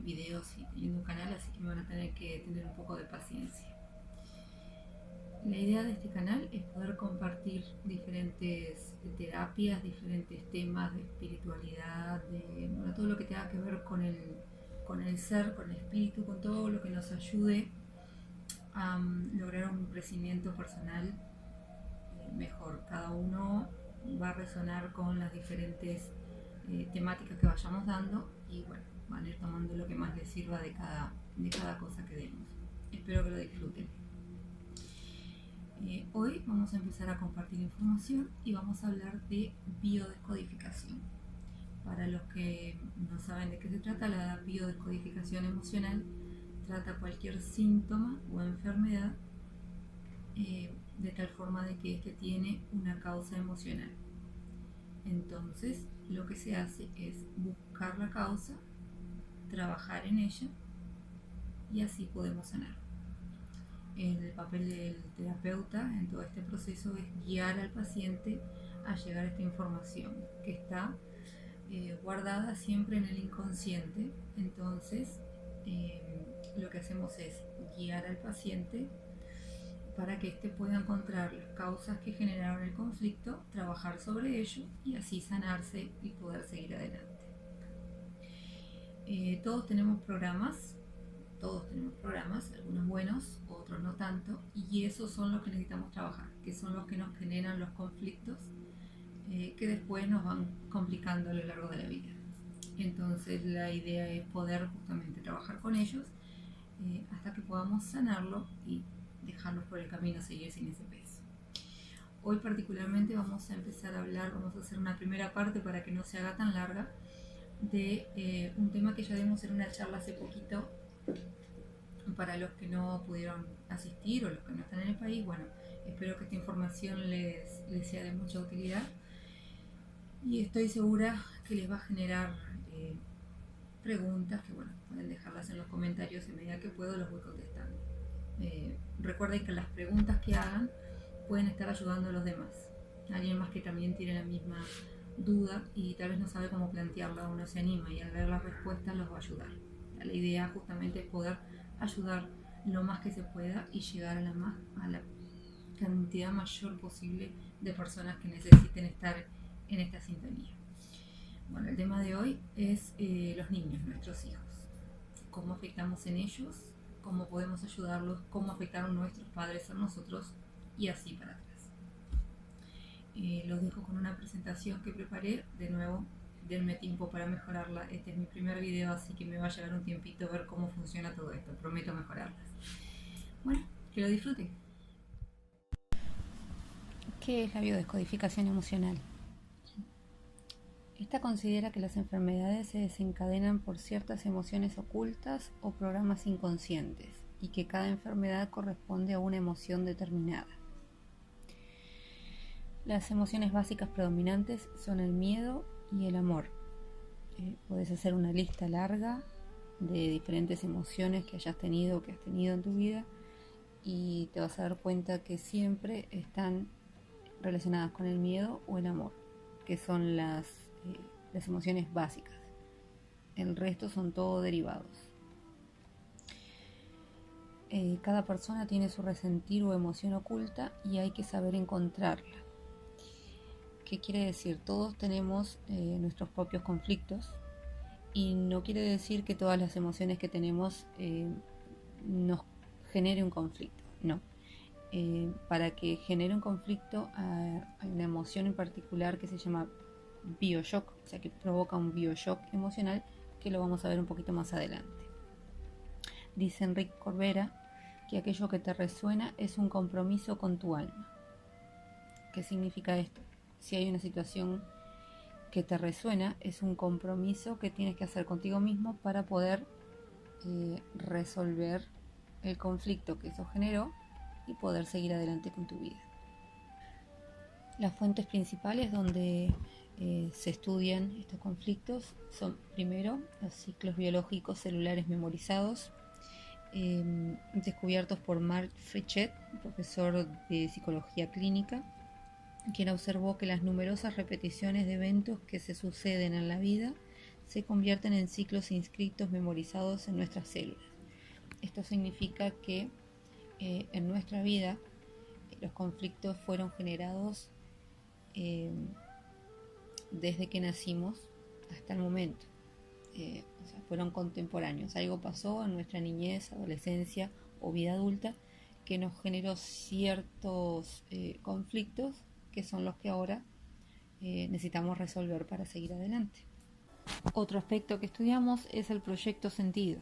videos y teniendo un canal, así que me van a tener que tener un poco de paciencia. La idea de este canal es poder compartir diferentes terapias, diferentes temas de espiritualidad, de todo lo que tenga que ver con el ser, con el espíritu, con todo lo que nos ayude a lograr un crecimiento personal mejor. Cada uno va a resonar con las diferentes temáticas que vayamos dando y bueno, van a ir tomando lo que más les sirva de cada cosa que demos. Espero que lo disfruten. Hoy vamos a empezar a compartir información y vamos a hablar de biodescodificación. Para los que no saben de qué se trata, la biodescodificación emocional trata cualquier síntoma o enfermedad de tal forma de que este tiene una causa emocional. Entonces, lo que se hace es buscar la causa, trabajar en ella y así podemos sanar. El papel del terapeuta en todo este proceso es guiar al paciente a llegar a esta información que está guardada siempre en el inconsciente. Entonces, lo que hacemos es guiar al paciente para que éste pueda encontrar las causas que generaron el conflicto, trabajar sobre ello y así sanarse y poder seguir adelante. Todos tenemos programas, algunos buenos, otros no tanto, y esos son los que necesitamos trabajar, que son los que nos generan los conflictos que después nos van complicando a lo largo de la vida. Entonces la idea es poder justamente trabajar con ellos hasta que podamos sanarlo y dejarlos por el camino, seguir sin ese peso. Hoy particularmente vamos a empezar a hablar, vamos a hacer una primera parte para que no se haga tan larga, de un tema que ya dimos en una charla hace poquito. Para los que no pudieron asistir o los que no están en el país, bueno, espero que esta información les sea de mucha utilidad y estoy segura que les va a generar preguntas que, bueno, pueden dejarlas en los comentarios, en medida que puedo los voy contestando. Recuerden que las preguntas que hagan pueden estar ayudando a los demás. Alguien más que también tiene la misma duda y tal vez no sabe cómo plantearla o no se anima, y al ver las respuestas los va a ayudar. La idea justamente es poder ayudar lo más que se pueda y llegar a la cantidad mayor posible de personas que necesiten estar en esta sintonía. Bueno, el tema de hoy es los niños, nuestros hijos. Cómo afectamos en ellos, cómo podemos ayudarlos, cómo afectaron nuestros padres a nosotros y así para atrás. Los dejo con una presentación que preparé. De nuevo, denme tiempo para mejorarla. Este es mi primer video, así que me va a llevar un tiempito ver cómo funciona todo esto. Prometo mejorarlas. Bueno, que lo disfruten. ¿Qué es la biodescodificación emocional? Esta considera que las enfermedades se desencadenan por ciertas emociones ocultas o programas inconscientes y que cada enfermedad corresponde a una emoción determinada. Las emociones básicas predominantes son el miedo y el amor. Puedes hacer una lista larga de diferentes emociones que hayas tenido o que has tenido en tu vida y te vas a dar cuenta que siempre están relacionadas con el miedo o el amor, que son las emociones básicas. El resto son todo derivados. Cada persona tiene su resentir o emoción oculta y hay que saber encontrarla. ¿Qué quiere decir? Todos tenemos nuestros propios conflictos y no quiere decir que todas las emociones que tenemos nos genere un conflicto, no. Para que genere un conflicto hay una emoción en particular que se llama bioshock, o sea que provoca un bioshock emocional, que lo vamos a ver un poquito más adelante. Dice Enrique Corbera que aquello que te resuena es un compromiso con tu alma. ¿Qué significa esto? Si hay una situación que te resuena, es un compromiso que tienes que hacer contigo mismo para poder resolver el conflicto que eso generó y poder seguir adelante con tu vida. Las fuentes principales donde se estudian estos conflictos son, primero, los ciclos biológicos celulares memorizados, descubiertos por Mark Frichet, profesor de psicología clínica, quien observó que las numerosas repeticiones de eventos que se suceden en la vida se convierten en ciclos inscritos memorizados en nuestras células. Esto significa que en nuestra vida los conflictos fueron generados desde que nacimos hasta el momento. O sea, fueron contemporáneos. Algo pasó en nuestra niñez, adolescencia o vida adulta que nos generó ciertos conflictos que son los que ahora necesitamos resolver para seguir adelante. Otro aspecto que estudiamos es el proyecto sentido.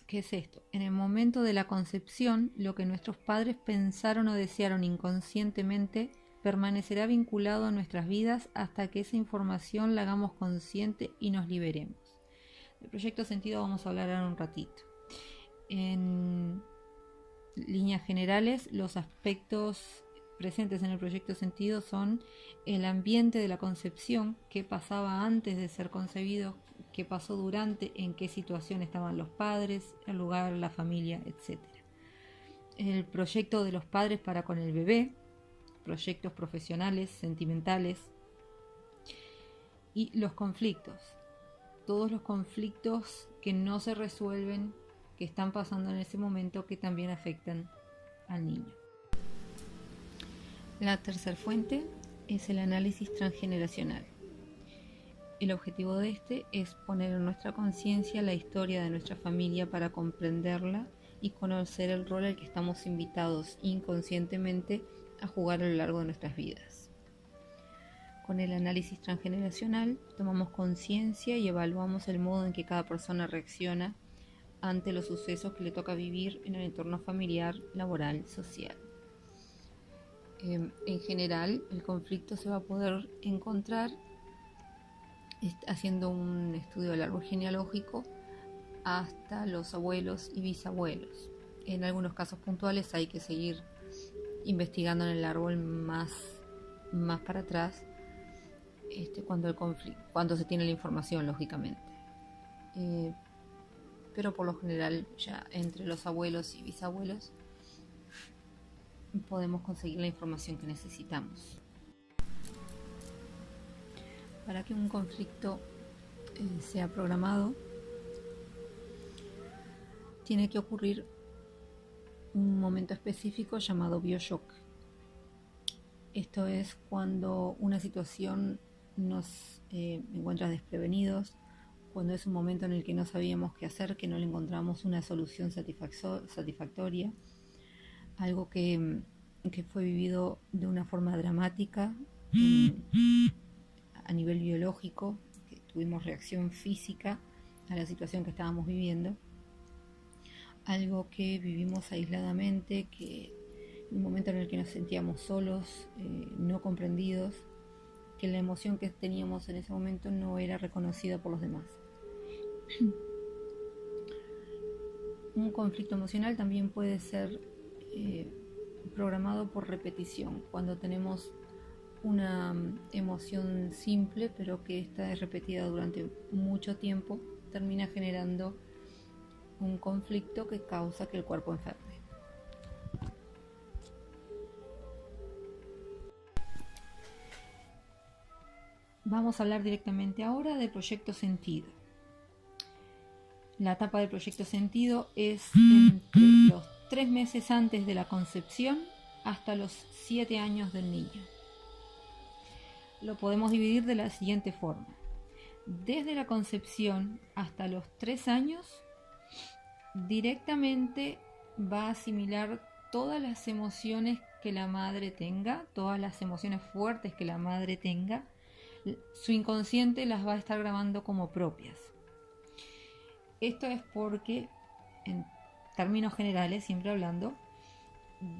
¿Qué es esto? En el momento de la concepción, lo que nuestros padres pensaron o desearon inconscientemente permanecerá vinculado a nuestras vidas hasta que esa información la hagamos consciente y nos liberemos. Del proyecto sentido vamos a hablar ahora un ratito. En líneas generales, los aspectos presentes en el proyecto sentido son el ambiente de la concepción, qué pasaba antes de ser concebido, qué pasó durante, en qué situación estaban los padres, el lugar, la familia, etc. El proyecto de los padres para con el bebé, proyectos profesionales, sentimentales y los conflictos. Todos los conflictos que no se resuelven, que están pasando en ese momento, que también afectan al niño. La tercera fuente es el análisis transgeneracional. El objetivo de este es poner en nuestra conciencia la historia de nuestra familia para comprenderla y conocer el rol al que estamos invitados inconscientemente a jugar a lo largo de nuestras vidas. Con el análisis transgeneracional tomamos conciencia y evaluamos el modo en que cada persona reacciona ante los sucesos que le toca vivir en el entorno familiar, laboral, social. En general, el conflicto se va a poder encontrar haciendo un estudio del árbol genealógico hasta los abuelos y bisabuelos. En algunos casos puntuales hay que seguir investigando en el árbol más para atrás, cuando se tiene la información, lógicamente. Pero por lo general, ya entre los abuelos y bisabuelos podemos conseguir la información que necesitamos. Para que un conflicto sea programado, tiene que ocurrir un momento específico llamado bioshock. Esto es cuando una situación nos encuentra desprevenidos, cuando es un momento en el que no sabíamos qué hacer, que no le encontramos una solución satisfactoria, algo que fue vivido de una forma dramática a nivel biológico, que tuvimos reacción física a la situación que estábamos viviendo, algo que vivimos aisladamente, que en un momento en el que nos sentíamos solos, no comprendidos, que la emoción que teníamos en ese momento no era reconocida por los demás. Un conflicto emocional también puede ser programado por repetición, cuando tenemos una emoción simple pero que esta es repetida durante mucho tiempo, termina generando un conflicto que causa que el cuerpo enferme. Vamos a hablar directamente ahora del proyecto sentido. La etapa del proyecto sentido es entre los 3 meses antes de la concepción hasta los 7 años del niño. Lo podemos dividir de la siguiente forma. Desde la concepción hasta los 3 años, directamente va a asimilar todas las emociones que la madre tenga, todas las emociones fuertes que la madre tenga. Su inconsciente las va a estar grabando como propias. Esto es porque, en términos generales, siempre hablando,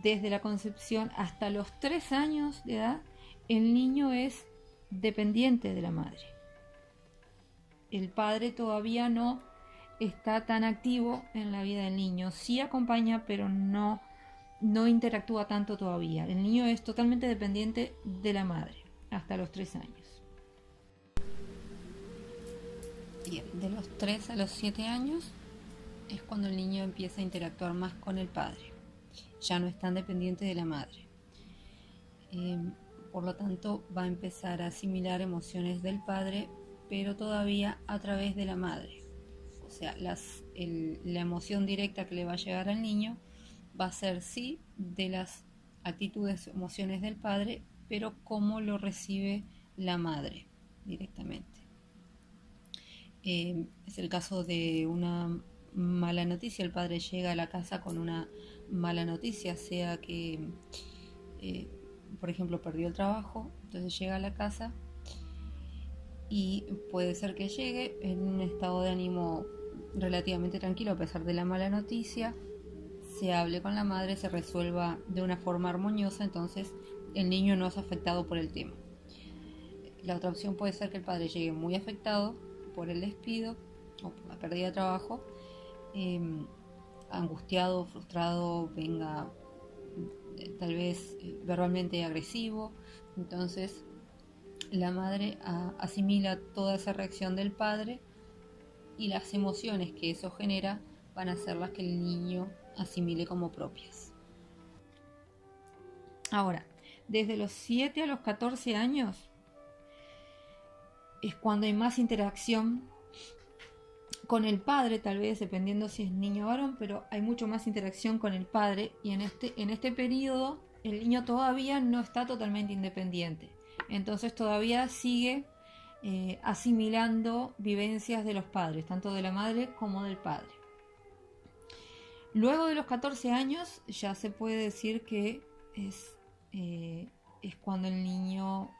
desde la concepción hasta los 3 años de edad, el niño es dependiente de la madre. El padre todavía no está tan activo en la vida del niño. Sí acompaña, pero no interactúa tanto todavía. El niño es totalmente dependiente de la madre hasta los 3 años. Bien, de los 3 a los 7 años es cuando el niño empieza a interactuar más con el padre. Ya no es tan dependiente de la madre. Por lo tanto, va a empezar a asimilar emociones del padre pero todavía a través de la madre. O sea, la emoción directa que le va a llegar al niño va a ser sí de las actitudes, emociones del padre, pero cómo lo recibe la madre directamente. Es el caso de una mala noticia. El padre llega a la casa con una mala noticia, sea que, por ejemplo, perdió el trabajo, entonces llega a la casa y puede ser que llegue en un estado de ánimo relativamente tranquilo a pesar de la mala noticia, se hable con la madre, se resuelva de una forma armoniosa, entonces el niño no es afectado por el tema. La otra opción puede ser que el padre llegue muy afectado por el despido o por la pérdida de trabajo, angustiado, frustrado, venga tal vez verbalmente agresivo, entonces la madre asimila toda esa reacción del padre y las emociones que eso genera van a ser las que el niño asimile como propias. Ahora, desde los 7 a los 14 años es cuando hay más interacción con el padre, tal vez dependiendo si es niño o varón, pero hay mucho más interacción con el padre y en este periodo el niño todavía no está totalmente independiente. Entonces todavía sigue asimilando vivencias de los padres, tanto de la madre como del padre. Luego de los 14 años ya se puede decir que es cuando el niño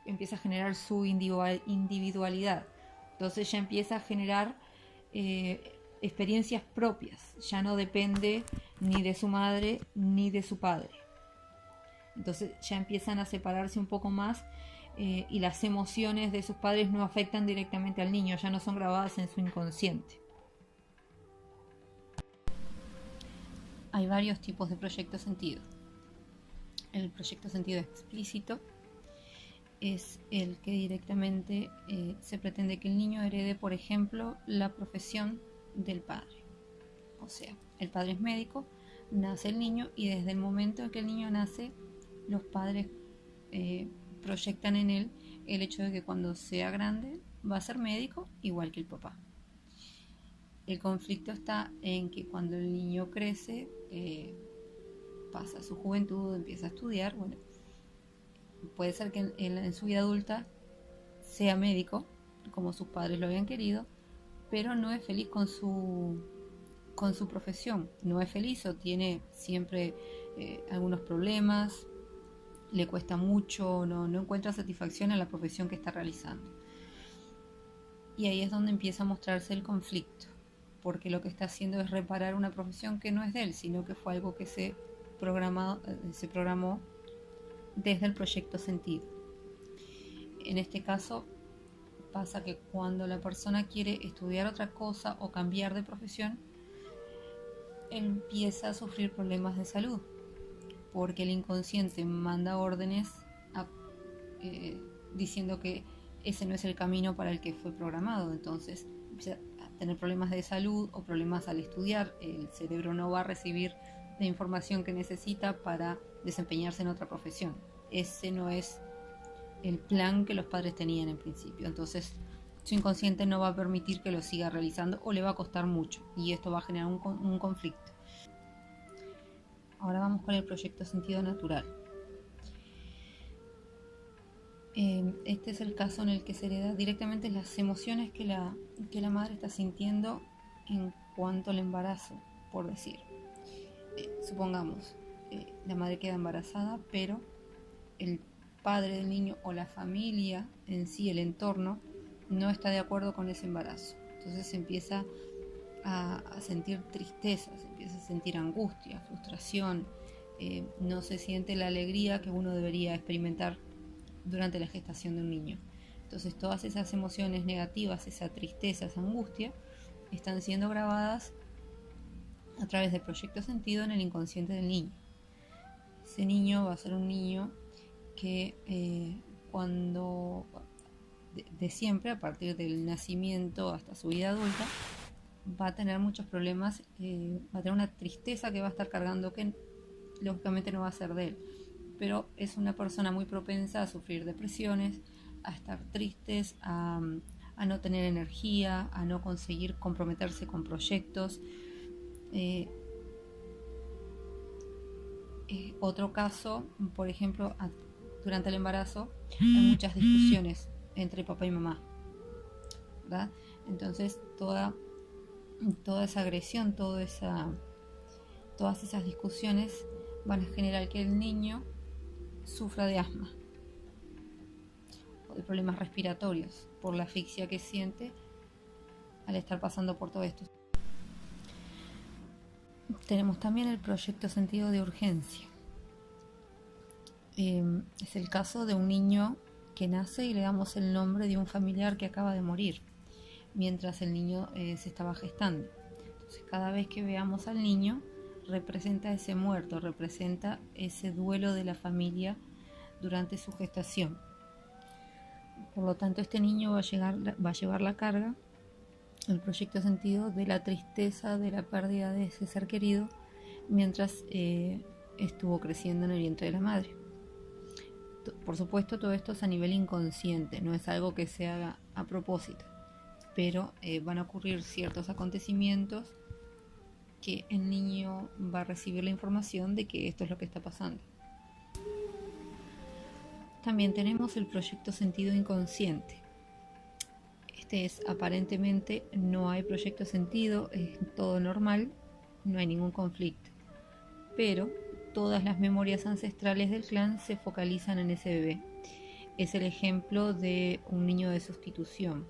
empieza a generar su individualidad. Entonces ya empieza a generar experiencias propias, ya no depende ni de su madre ni de su padre. Entonces ya empiezan a separarse un poco más y las emociones de sus padres no afectan directamente al niño, ya no son grabadas en su inconsciente. Hay varios tipos de proyecto sentido. El proyecto sentido explícito es el que directamente se pretende que el niño herede, por ejemplo, la profesión del padre. O sea, el padre es médico, nace el niño y desde el momento en que el niño nace, los padres proyectan en él el hecho de que cuando sea grande va a ser médico igual que el papá. El conflicto está en que cuando el niño crece, pasa su juventud, empieza a estudiar, bueno, puede ser que en su vida adulta sea médico, como sus padres lo habían querido, pero no es feliz con su profesión, no es feliz o tiene siempre algunos problemas, le cuesta mucho, no encuentra satisfacción en la profesión que está realizando. Y ahí es donde empieza a mostrarse el conflicto, porque lo que está haciendo es reparar una profesión que no es de él, sino que fue algo que se programó desde el proyecto sentido. En este caso pasa que cuando la persona quiere estudiar otra cosa o cambiar de profesión, empieza a sufrir problemas de salud, porque el inconsciente manda órdenes diciendo que ese no es el camino para el que fue programado. Entonces empieza a tener problemas de salud o problemas al estudiar. El cerebro no va a recibir la información que necesita para desempeñarse en otra profesión. Ese no es el plan que los padres tenían en principio. Entonces su inconsciente no va a permitir que lo siga realizando o le va a costar mucho y esto va a generar un conflicto. Ahora vamos con el proyecto sentido natural. Este es el caso en el que se hereda directamente las emociones que la madre está sintiendo en cuanto al embarazo, por decir. Supongamos, la madre queda embarazada, pero el padre del niño o la familia en sí, el entorno, no está de acuerdo con ese embarazo. Entonces se empieza a sentir tristeza, se empieza a sentir angustia, frustración, no se siente la alegría que uno debería experimentar durante la gestación de un niño. Entonces todas esas emociones negativas, esa tristeza, esa angustia, están siendo grabadas a través del proyecto sentido en el inconsciente del niño. Ese niño va a ser un niño que cuando de siempre, a partir del nacimiento hasta su vida adulta, va a tener muchos problemas, va a tener una tristeza que va a estar cargando que lógicamente no va a ser de él, pero es una persona muy propensa a sufrir depresiones, a estar tristes, a no tener energía, a no conseguir comprometerse con proyectos. Otro caso, por ejemplo, durante el embarazo hay muchas discusiones entre papá y mamá, ¿verdad? Entonces toda esa agresión, todas esas discusiones van a generar que el niño sufra de asma o de problemas respiratorios por la asfixia que siente al estar pasando por todo esto. Tenemos también el proyecto sentido de urgencia. Es el caso de un niño que nace y le damos el nombre de un familiar que acaba de morir mientras el niño se estaba gestando. Entonces, cada vez que veamos al niño, representa ese muerto, representa ese duelo de la familia durante su gestación. Por lo tanto, este niño va a llevar la carga, el proyecto sentido de la tristeza, de la pérdida de ese ser querido, mientras estuvo creciendo en el vientre de la madre. Por supuesto, todo esto es a nivel inconsciente, no es algo que se haga a propósito, pero van a ocurrir ciertos acontecimientos que el niño va a recibir la información de que esto es lo que está pasando. También tenemos el proyecto sentido inconsciente. Este es aparentemente no hay proyecto sentido, es todo normal, no hay ningún conflicto, pero todas las memorias ancestrales del clan se focalizan en ese bebé. Es el ejemplo de un niño de sustitución.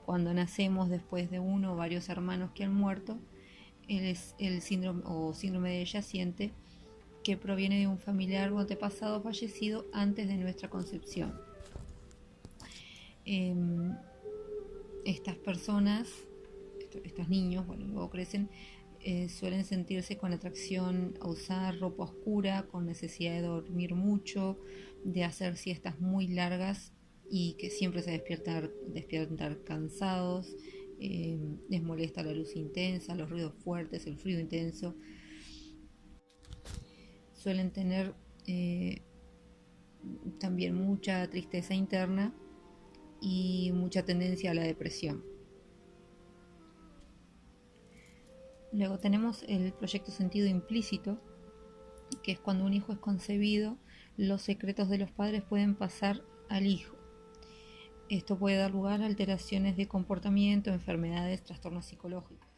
Cuando nacemos después de uno o varios hermanos que han muerto, el síndrome de yaciente, que proviene de un familiar o antepasado fallecido antes de nuestra concepción. Estas personas, estos niños, luego crecen, suelen sentirse con atracción a usar ropa oscura, con necesidad de dormir mucho, de hacer siestas muy largas y que siempre se despiertan cansados. Les molesta la luz intensa, los ruidos fuertes, el frío intenso. Suelen tener también mucha tristeza interna y mucha tendencia a la depresión. Luego tenemos el proyecto sentido implícito, que es cuando un hijo es concebido, los secretos de los padres pueden pasar al hijo. Esto puede dar lugar a alteraciones de comportamiento, enfermedades, trastornos psicológicos.